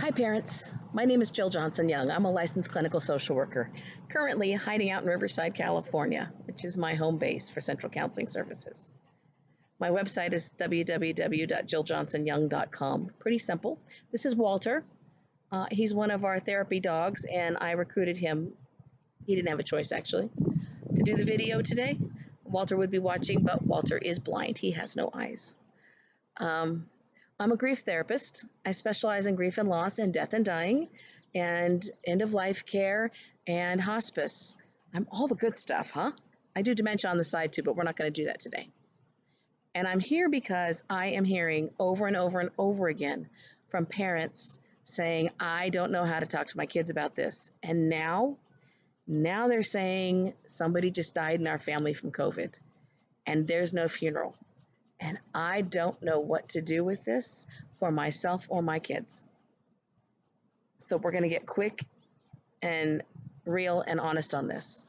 Hi parents, my name is Jill Johnson-Young. I'm a licensed clinical social worker, currently hiding out in Riverside, California, which is my home base for Central Counseling Services. My website is www.jilljohnsonyoung.com. Pretty simple. This is Walter. He's one of our therapy dogs, and I recruited him. He didn't have a choice, actually, to do the video today. Walter would be watching, but Walter is blind. He has no eyes. I'm a grief therapist. I specialize in grief and loss and death and dying and end-of-life care and hospice. I'm all the good stuff, huh? I do dementia on the side too, but we're not going to do that today. And I'm here because I am hearing over and over and over again from parents saying, I don't know how to talk to my kids about this. And now they're saying somebody just died in our family from COVID and there's no funeral. And I don't know what to do with this for myself or my kids. So we're going to get quick and real and honest on this.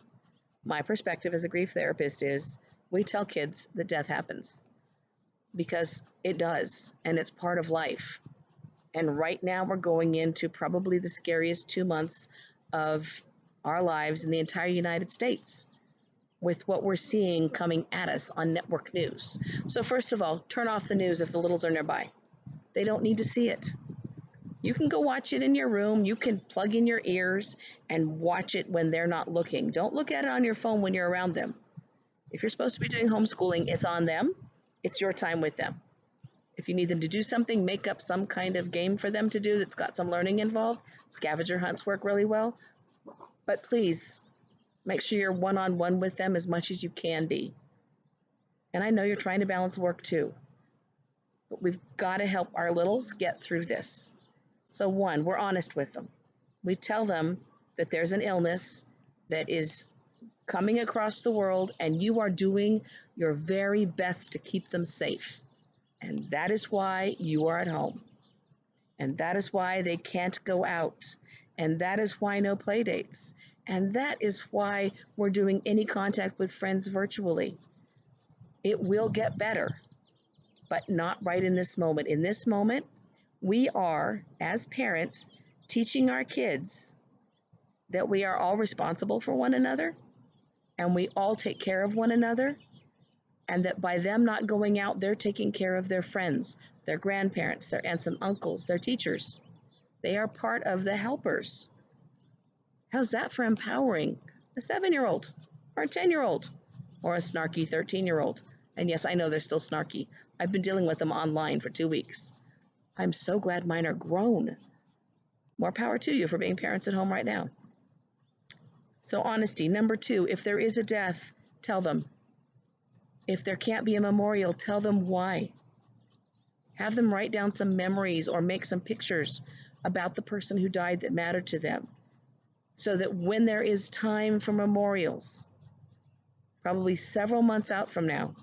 My perspective as a grief therapist is we tell kids that death happens because it does, and it's part of life. And right now we're going into probably the scariest 2 months of our lives in the entire United States, with what we're seeing coming at us on network news. So first of all, turn off the news if the littles are nearby. They don't need to see it. You can go watch it in your room. You can plug in your ears and watch it when they're not looking. Don't look at it on your phone when you're around them. If you're supposed to be doing homeschooling, it's on them. It's your time with them. If you need them to do something, make up some kind of game for them to do that's got some learning involved. Scavenger hunts work really well. But please, make sure you're one-on-one with them as much as you can be. And I know you're trying to balance work too, but we've got to help our littles get through this. So one, we're honest with them. We tell them that there's an illness that is coming across the world and you are doing your very best to keep them safe. And that is why you are at home. And that is why they can't go out. And that is why no play dates. And that is why we're doing any contact with friends virtually. It will get better, but not right in this moment. In this moment, we are, as parents, teaching our kids that we are all responsible for one another, and we all take care of one another, and that by them not going out, they're taking care of their friends, their grandparents, their aunts and uncles, their teachers. They are part of the helpers. How's that for empowering a 7-year-old or a 10-year-old or a snarky 13-year-old? And yes, I know they're still snarky. I've been dealing with them online for 2 weeks. I'm so glad mine are grown. More power to you for being parents at home right now. So honesty. Number 2, if there is a death, tell them. If there can't be a memorial, tell them why. Have them write down some memories or make some pictures about the person who died that mattered to them, so that when there is time for memorials, probably several months out from now,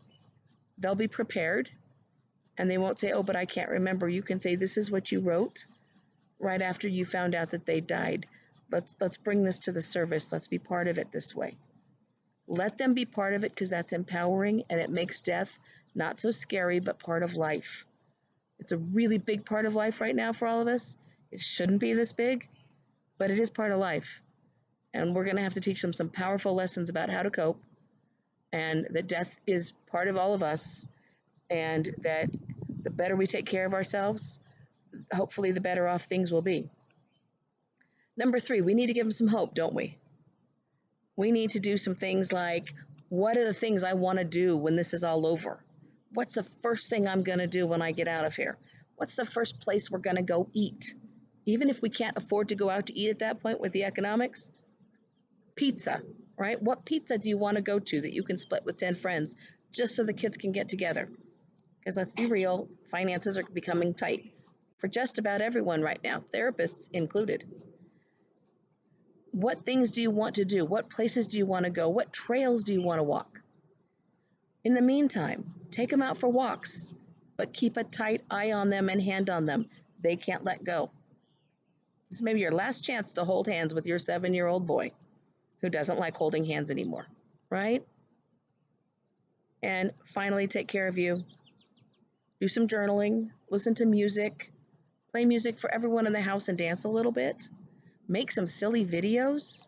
they'll be prepared and they won't say, oh, but I can't remember. You can say, this is what you wrote right after you found out that they died. Let's bring this to the service. Let's be part of it this way. Let them be part of it because that's empowering and it makes death not so scary, but part of life. It's a really big part of life right now for all of us. It shouldn't be this big, but it is part of life. And we're going to have to teach them some powerful lessons about how to cope, and that death is part of all of us, and that the better we take care of ourselves, hopefully the better off things will be. Number 3, we need to give them some hope, don't we? We need to do some things like, what are the things I want to do when this is all over? What's the first thing I'm going to do when I get out of here? What's the first place we're going to go eat? Even if we can't afford to go out to eat at that point with the economics, pizza, right? What pizza do you want to go to that you can split with 10 friends just so the kids can get together? Because let's be real, finances are becoming tight for just about everyone right now, therapists included. What things do you want to do? What places do you want to go? What trails do you want to walk? In the meantime, take them out for walks, but keep a tight eye on them and hand on them. They can't let go. This may be your last chance to hold hands with your 7-year-old boy who doesn't like holding hands anymore, right? And finally, take care of you. Do some journaling, listen to music, Play music for everyone in the house and dance a little bit. Make some silly videos,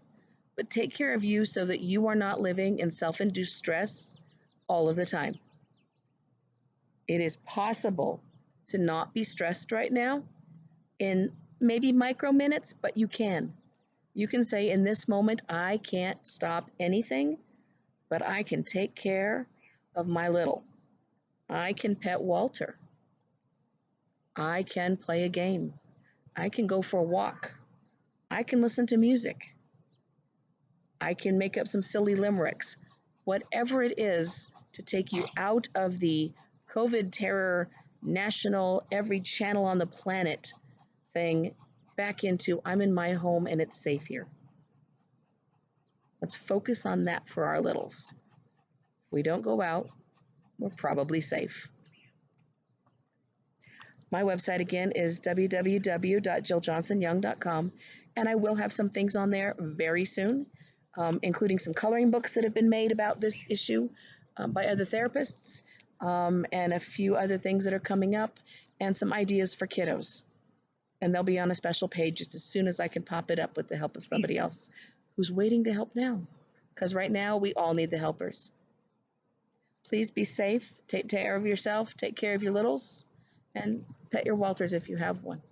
but take care of you so that you are not living in self-induced stress all of the time. It is possible to not be stressed right now in maybe micro minutes, but you can. You can say, in this moment, I can't stop anything, but I can take care of my little. I can pet Walter. I can play a game. I can go for a walk. I can listen to music. I can make up some silly limericks. Whatever it is to take you out of the COVID terror, national, every channel on the planet thing back into I'm in my home and it's safe here. Let's focus on that for our littles. If we don't go out, we're probably safe. My website again is www.jilljohnsonyoung.com, and I will have some things on there very soon, including some coloring books that have been made about this issue by other therapists, and a few other things that are coming up, and some ideas for kiddos. And they'll be on a special page just as soon as I can pop it up with the help of somebody else who's waiting to help now. Because right now, we all need the helpers. Please be safe, take care of yourself, take care of your littles, and pet your Walters if you have one.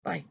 Bye.